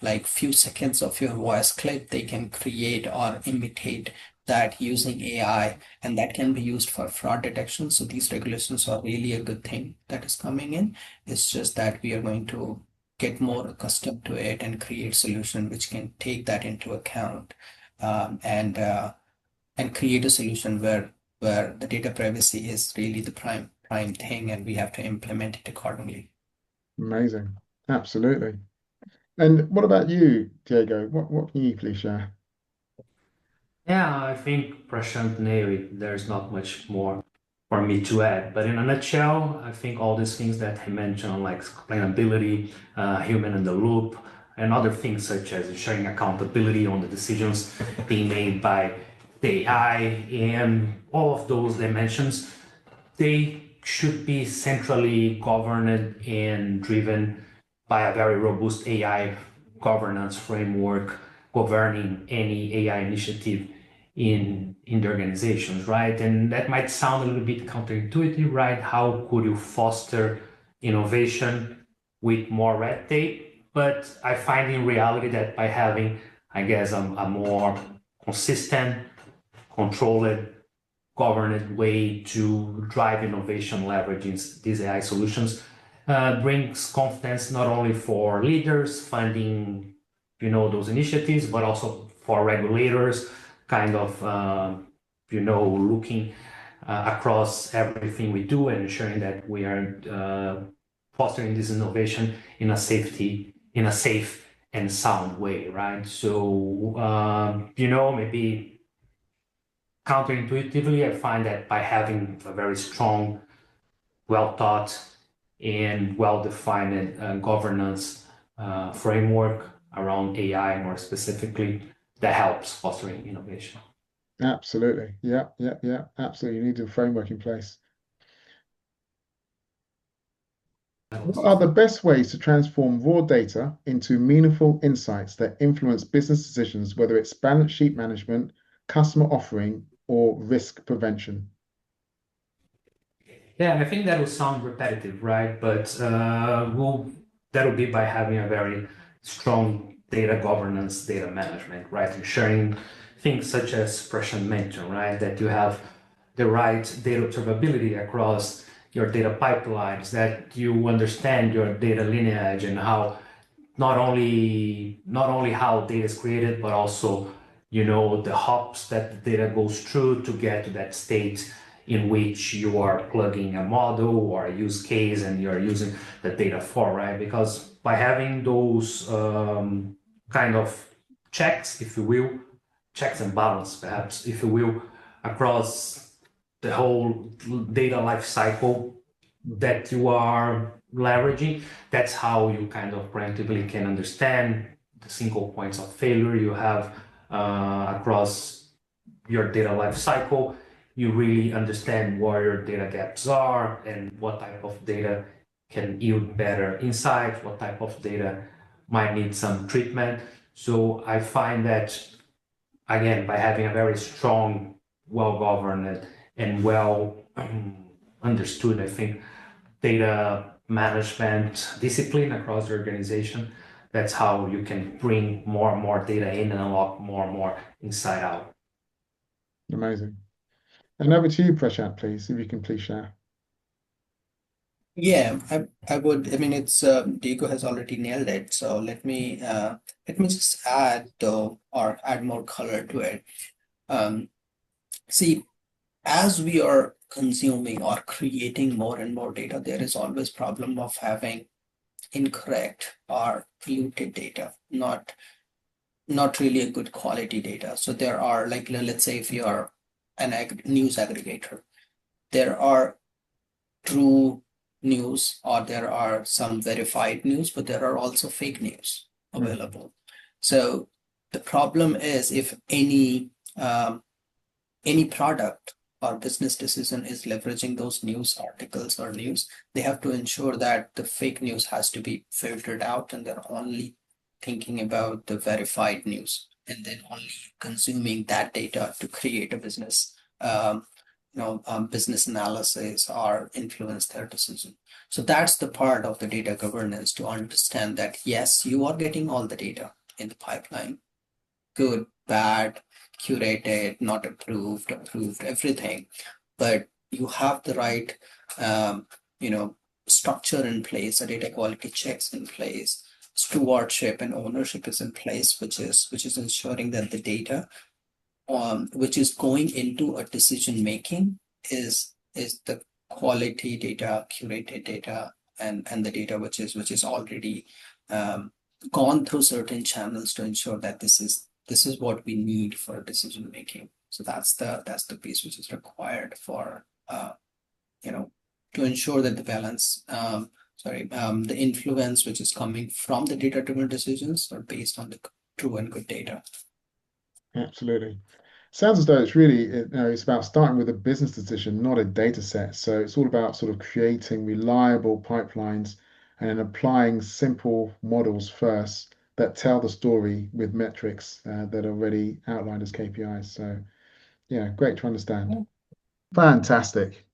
D: like few seconds of your voice clip, they can create or imitate that using AI, and that can be used for fraud detection. So these regulations are really a good thing that is coming in. It's just that we are going to get more accustomed to it and create solution which can take that into account, and create a solution where the data privacy is really the prime thing, and we have to implement it accordingly.
A: Amazing. Absolutely. And what about you, Diego? What can you please share?
B: Yeah, I think Prashant nailed it. There's not much more for me to add. But in a nutshell, I think all these things that he mentioned, like explainability, human in the loop, and other things such as ensuring accountability on the decisions being made by the AI, and all of those dimensions, they should be centrally governed and driven by a very robust AI governance framework governing any AI initiative in the organizations, right? And that might sound a little bit counterintuitive, right? How could you foster innovation with more red tape? But I find in reality that by having, I guess, a more consistent, controlled, governed way to drive innovation leveraging these AI solutions brings confidence not only for leaders funding, those initiatives, but also for regulators, kind of, looking across everything we do and ensuring that we are fostering this innovation in a safe and sound way, right? So, maybe counterintuitively, I find that by having a very strong, well thought, and well-defined governance framework around AI more specifically, that helps fostering innovation.
A: Absolutely. Yeah. Absolutely. You need a framework in place. What are the best ways to transform raw data into meaningful insights that influence business decisions, whether it's balance sheet management, customer offering, or risk prevention?
B: Yeah, I think that will sound repetitive, right? But that'll be by having a very strong data governance, data management, right? Ensuring things such as Prashant mentioned, right? That you have the right data observability across your data pipelines, that you understand your data lineage and how not only how data is created, but also the hops that the data goes through to get to that state in which you are plugging a model or a use case and you're using the data for, right? Because by having those kind of checks, if you will, checks and balance, perhaps, if you will, across the whole data life cycle that you are leveraging, that's how you kind of preemptively can understand the single points of failure you have across your data life cycle. You really understand where your data gaps are and what type of data can yield better insights, what type of data might need some treatment. So I find that, again, by having a very strong, well-governed and well understood, I think, data management discipline across the organization. That's how you can bring more and more data in and unlock more and more inside out.
A: Amazing. And over to you, Prashant, please, if you can please share.
D: Yeah, I would. I mean, it's Diego has already nailed it. So let me just add or add more color to it. See, as we are consuming or creating more and more data, there is always problem of having incorrect or polluted data, not really a good quality data. So there are, like, let's say if you are an news aggregator, there are true news or there are some verified news, but there are also fake news available. So the problem is if any product or business decision is leveraging those news articles or news, they have to ensure that the fake news has to be filtered out and they're only thinking about the verified news and then only consuming that data to create a business business analysis or influence their decision. So that's the part of the data governance, to understand that yes, you are getting all the data in the pipeline, good, bad, curated, not approved, approved, everything, but you have the right structure in place, a data quality checks in place, stewardship and ownership is in place, which is ensuring that the data which is going into a decision making is the quality data, curated data, and the data which is already gone through certain channels to ensure that this is what we need for decision making. So that's the piece which is required for to ensure that the balance the influence which is coming from the data driven decisions are based on the true and good data.
A: Absolutely. Sounds as though it's really, it's about starting with a business decision, not a data set. So it's all about sort of creating reliable pipelines and then applying simple models first that tell the story with metrics that are already outlined as KPIs. So yeah, great to understand. Fantastic.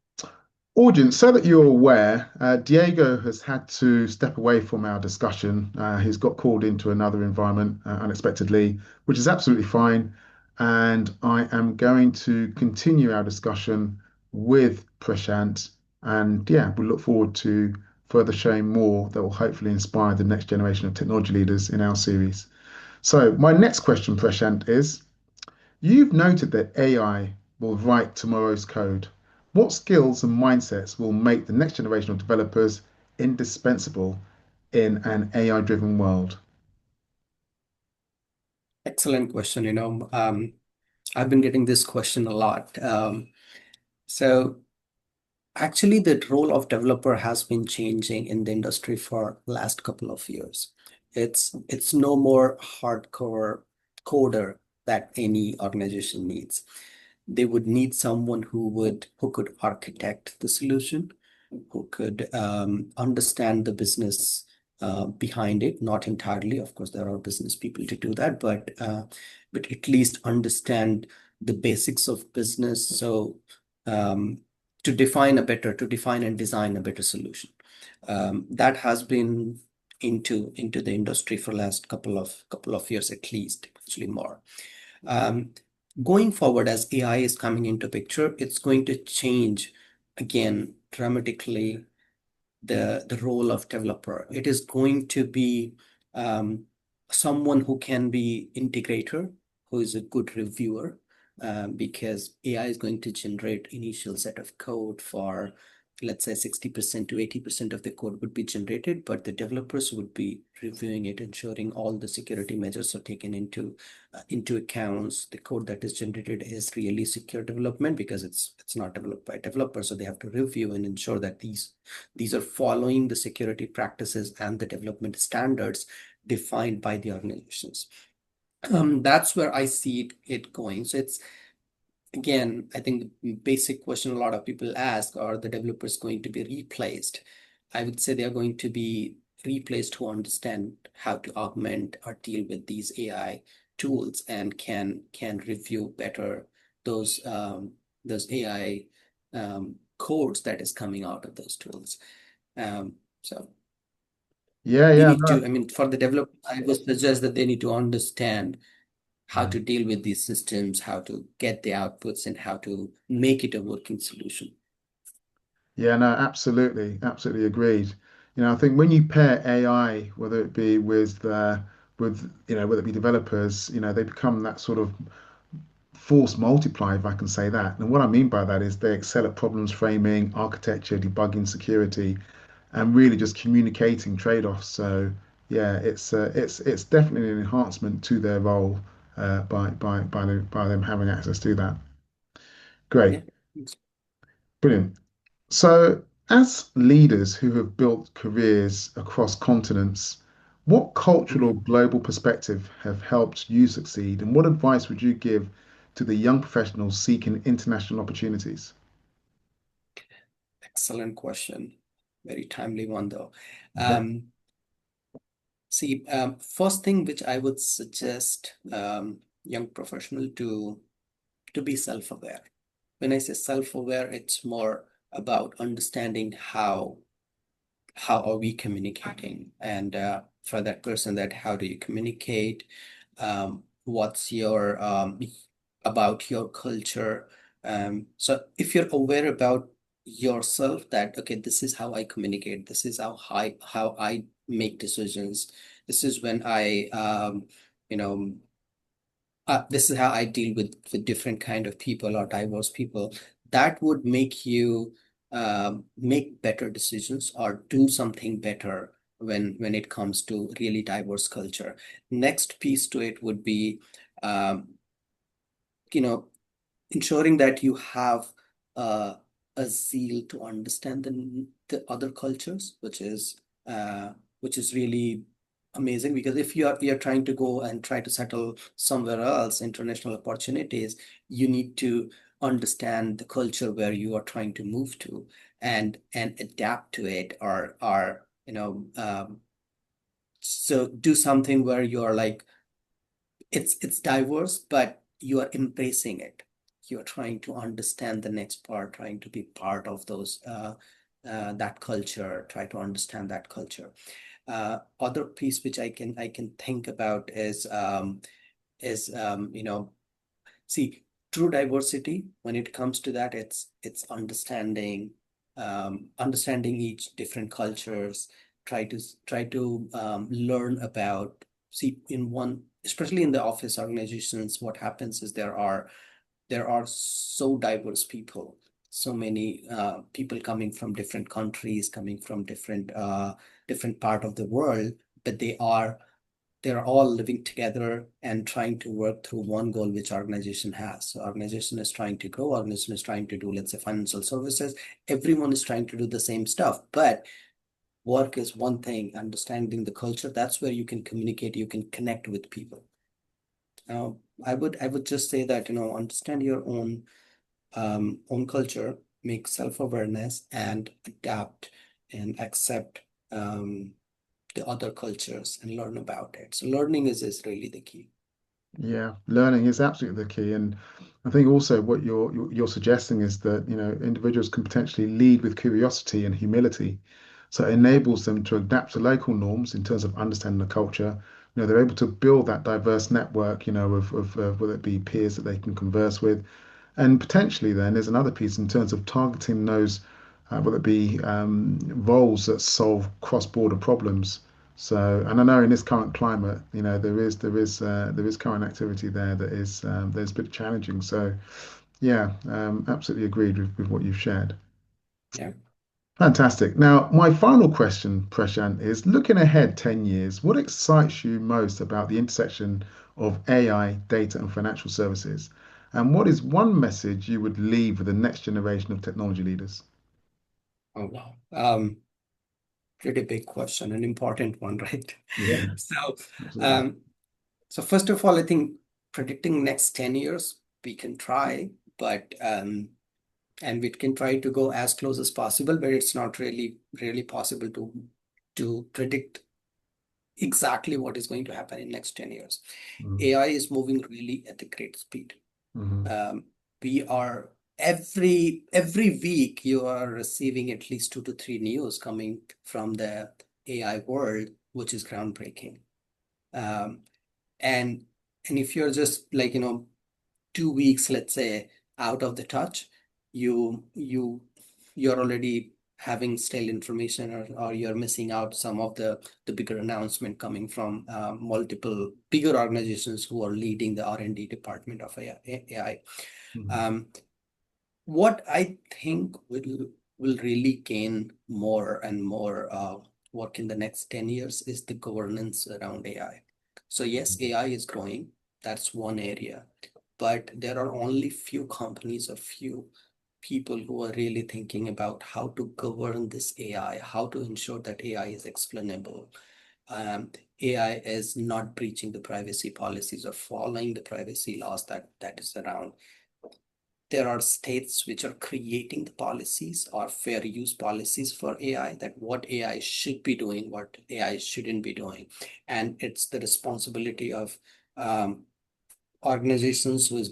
A: Audience, so that you're aware, Diego has had to step away from our discussion. He's got called into another environment unexpectedly, which is absolutely fine. And I am going to continue our discussion with Prashant. And yeah, we look forward to further sharing more that will hopefully inspire the next generation of technology leaders in our series. So, my next question, Prashant, is you've noted that AI will write tomorrow's code. What skills and mindsets will make the next generation of developers indispensable in an AI-driven world?
C: Excellent question. I've been getting this question a lot. So actually, the role of developer has been changing in the industry for last couple of years. It's no more hardcore coder that any organization needs. They would need someone who could architect the solution, who could understand the business behind it, not entirely. Of course, there are business people to do that, but at least understand the basics of business. So to define and design a better solution. That has been into the industry for last couple of years at least, actually more. Going forward, as AI is coming into picture, it's going to change again dramatically the role of developer. It is going to be someone who can be integrator, who is a good reviewer, because AI is going to generate initial set of code for, let's say 60% to 80% of the code would be generated, but the developers would be reviewing it, ensuring all the security measures are taken into accounts. The code that is generated is really secure development because it's not developed by developers, so they have to review and ensure that these are following the security practices and the development standards defined by the organizations. That's where I see it going. So it's, again, I think the basic question a lot of people ask, are the developers going to be replaced? I would say they are going to be replaced who understand how to augment or deal with these AI tools and can review better those AI codes that is coming out of those tools. So
A: Yeah,
C: they
A: yeah,
C: need to, I mean, for the developer, I would suggest that they need to understand how to deal with these systems, how to get the outputs, and how to make it a working solution.
A: yeah, no, absolutely, absolutely agreed. I think when you pair AI, whether it be with whether it be developers, they become that sort of force multiplier, if I can say that. And what I mean by that is they excel at problems framing, architecture, debugging, security, and really just communicating trade-offs. So yeah, it's definitely an enhancement to their role by them having access to that. Great,
C: Yeah.
A: brilliant. So as leaders who have built careers across continents, what cultural or
C: Mhm.
A: global perspective have helped you succeed, and what advice would you give to the young professionals seeking international opportunities?
C: Excellent question. Very timely one, though.
A: Yeah.
C: See, first thing which I would suggest young professional to be self-aware. When I say self-aware, it's more about understanding how are we communicating, and for that person, that how do you communicate, what's your about your culture. So if you're aware about yourself, that okay, this is how I communicate, this is how I make decisions, this is when I you know this is how I deal with different kind of people or diverse people. That would make you make better decisions or do something better when it comes to really diverse culture. Next piece to it would be um, you know ensuring that you have uh, a zeal to understand the other cultures, which is really amazing, because if you're trying to go and try to settle somewhere else, international opportunities, you need to understand the culture where you are trying to move to, and adapt to it, or so do something where you're like, it's diverse, but you are embracing it. You're trying to understand the next part, trying to be part of those that culture, try to understand that culture. Other piece which I can think about is see, true diversity, when it comes to that, it's understanding each different cultures, try to learn about, see, in one, especially in the office organizations, what happens is there are so diverse people, so many people coming from different countries, coming from different part of the world, but they're all living together and trying to work through one goal which organization has. So organization is trying to grow, organization is trying to do, let's say, financial services. Everyone is trying to do the same stuff, but work is one thing. Understanding the culture, that's where you can communicate, you can connect with people. Now, I would just say that, understand your own culture, make self-awareness, and adapt and accept the other cultures and learn about it. So learning is really the key.
A: Yeah, learning is absolutely the key, and I think also what you're suggesting is that individuals can potentially lead with curiosity and humility, so it enables them to adapt to local norms in terms of understanding the culture. They're able to build that diverse network, of whether it be peers that they can converse with, and potentially then there's another piece in terms of targeting those, whether it be roles that solve cross-border problems. So, and I know in this current climate, there is current activity there that is a bit challenging. So, yeah, absolutely agreed with what you've shared.
C: Yeah.
A: Fantastic. Now, my final question, Prashant, is looking ahead 10 years, what excites you most about the intersection of AI, data, and financial services? And what is one message you would leave with the next generation of technology leaders?
C: Oh, wow. Pretty big question, an important one, right?
A: Yeah,
C: So,
A: absolutely.
C: um, so first of all, I think predicting next 10 years, we can try, but and we can try to go as close as possible, but it's not really possible to predict exactly what is going to happen in next 10 years.
A: Mm,
C: AI is moving really at a great speed.
A: mhm,
C: Um, we are
D: every week you are receiving at least 2 to 3 news coming from the AI world, which is groundbreaking. Um, and and if you're just like 2 weeks, let's say, out of the touch, you're already having stale information, or you're missing out some of the bigger announcement coming from multiple bigger organizations who are leading the R&D department of AI. Um, what I think will really gain more and more work in the next 10 years is the governance around AI. So yes, AI is growing. That's one area. But there are only few companies or few people who are really thinking about how to govern this AI, how to ensure that AI is explainable. AI is not breaching the privacy policies or following the privacy laws that is around. There are states which are creating the policies or fair use policies for AI, that what AI should be doing, what AI shouldn't be doing. And it's the responsibility of organizations who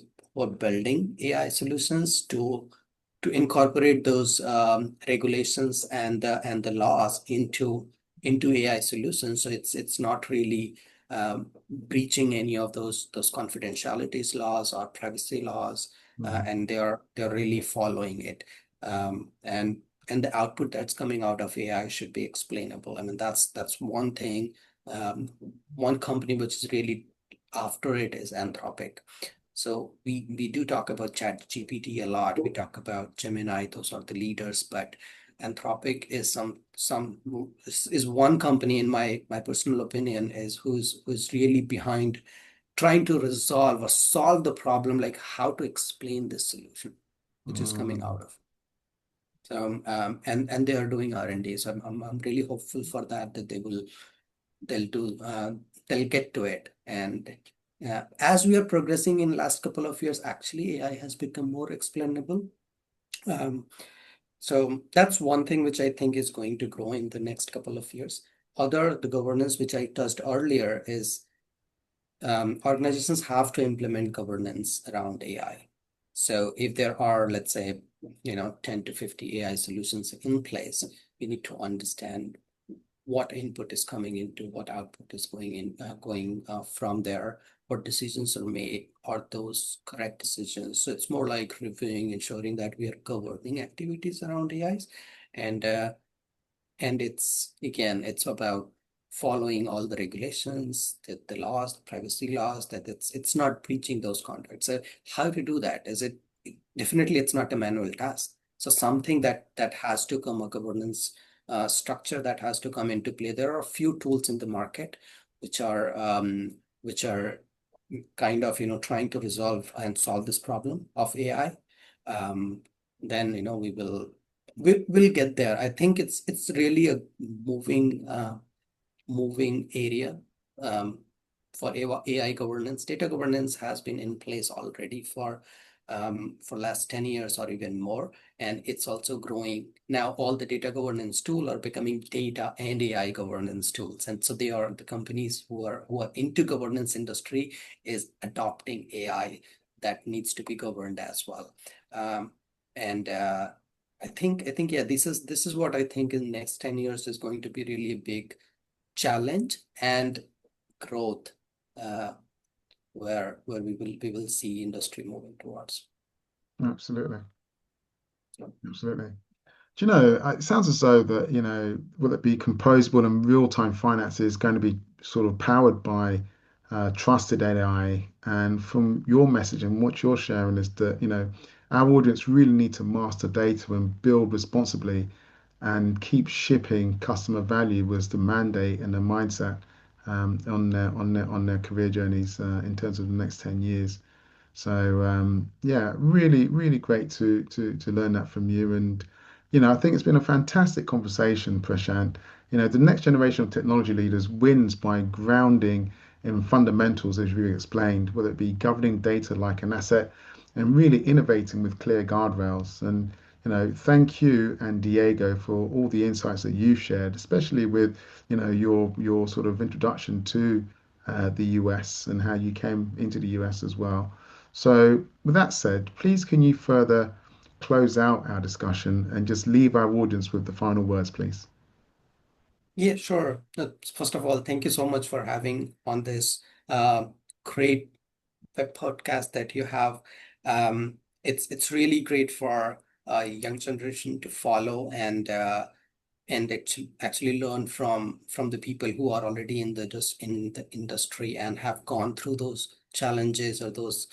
D: are building AI solutions to incorporate those regulations and the laws into AI solutions. So it's not really breaching any of those confidentialities laws or privacy laws, and they're really following it. And the output that's coming out of AI should be explainable. I mean, that's one thing. One company which is really after it is Anthropic. So we do talk about ChatGPT a lot. We talk about Gemini; those are the leaders. But Anthropic is is one company, in my personal opinion, is who's really behind trying to resolve or solve the problem, like how to explain this solution, which is coming out of. So and they are doing R&D. So I'm really hopeful for that they'll do they'll get to it. And as we are progressing in last couple of years, actually AI has become more explainable. So that's one thing which I think is going to grow in the next couple of years. The governance which I touched earlier is organizations have to implement governance around AI. So if there are, let's say, 10 to 50 AI solutions in place, we need to understand what input is coming into, what output is going from there, what decisions are made, are those correct decisions. So it's more like reviewing, ensuring that we are governing activities around AIs. And it's about following all the regulations, the laws, the privacy laws, that it's not breaching those contracts. So how to do that? Definitely it's not a manual task. So something that has to come, a governance structure that has to come into play. There are a few tools in the market which are kind of trying to resolve and solve this problem of AI. Then we'll get there. I think it's really a moving area for AI governance. Data governance has been in place already for last 10 years or even more, and it's also growing. Now all the data governance tools are becoming data and AI governance tools, and so they are the companies who are into governance industry is adopting AI that needs to be governed as well. And I think yeah, this is what I think in the next 10 years is going to be really a big challenge and growth, where we will see industry moving towards.
A: Absolutely.
D: So,
A: Absolutely. Do you know, it sounds as though that, will it be composable and real-time finance is going to be sort of powered by trusted AI. And from your message and what you're sharing is that, our audience really need to master data and build responsibly and keep shipping customer value was the mandate and the mindset on their career journeys in terms of the next 10 years. So yeah, really, really great to learn that from you. And I think it's been a fantastic conversation, Prashant. The next generation of technology leaders wins by grounding in fundamentals, as you explained, whether it be governing data like an asset and really innovating with clear guardrails. And thank you and Diego for all the insights that you shared, especially with your sort of introduction to the US and how you came into the US as well. So, with that said, please can you further close out our discussion and just leave our audience with the final words, please?
D: Yeah, sure. First of all, thank you so much for having on this uh, great web podcast that you have. It's really great for young generation to follow and actually learn from the people who are already in the just in the industry and have gone through those challenges or those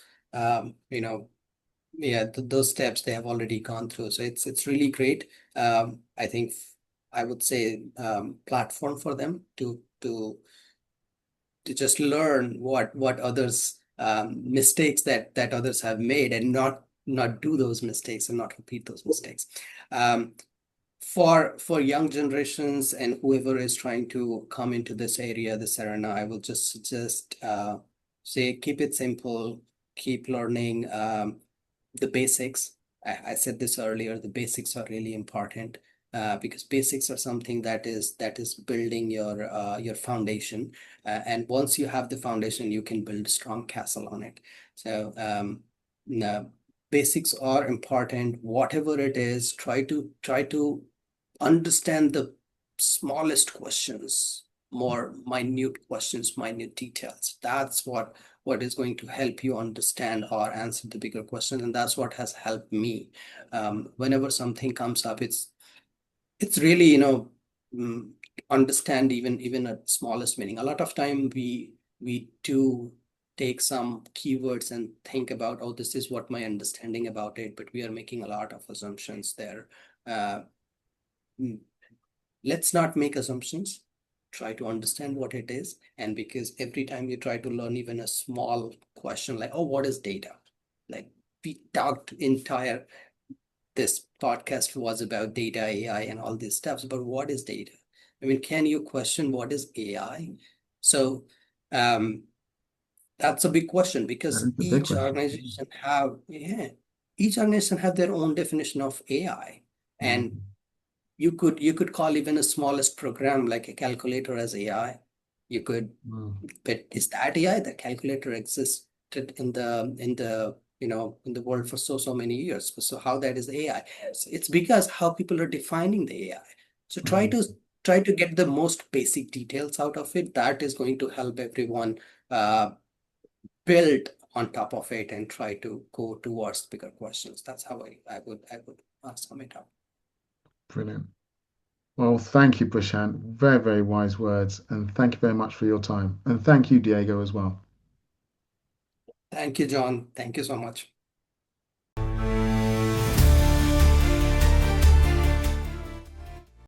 D: you know yeah those steps they have already gone through. So it's really great. I think I would say platform for them to just learn what others mistakes that others have made and not do those mistakes and not repeat those mistakes. Um, for young generations and whoever is trying to come into this area, this arena, I will just suggest say keep it simple, keep learning the basics. I said this earlier, the basics are really important because basics are something that is building your foundation. And once you have the foundation, you can build a strong castle on it. So no, basics are important. Whatever it is, try to understand the smallest questions, more minute questions, minute details. That's what is going to help you understand or answer the bigger question, and that's what has helped me. Whenever something comes up, it's really mm, understand even a smallest meaning. A lot of time we do take some keywords and think about, oh, this is what my understanding about it, but we are making a lot of assumptions there. uh, mm, let's not make assumptions. Try to understand what it is. And because every time you try to learn even a small question like, oh, what is data? Like we talked entire this podcast was about data, AI, and all these stuff. But what is data? I mean, can you question what is AI? So um, that's a big question
A: That
D: because
A: is a big question.
D: each organization have their own definition of AI.
A: Mm,
D: And you could call even a smallest program like a calculator as AI. You could,
A: mm,
D: but is that AI? The calculator existed in the world for so many years. So how that is AI? So it's because how people are defining the AI. So
A: mm.
D: try to get the most basic details out of it. That is going to help everyone uh, build on top of it and try to go towards bigger questions. That's how I would sum it up.
A: Brilliant. Well, thank you, Prashant. Very, very wise words. And thank you very much for your time. And thank you, Diego, as well.
D: Thank you, John. Thank you so much.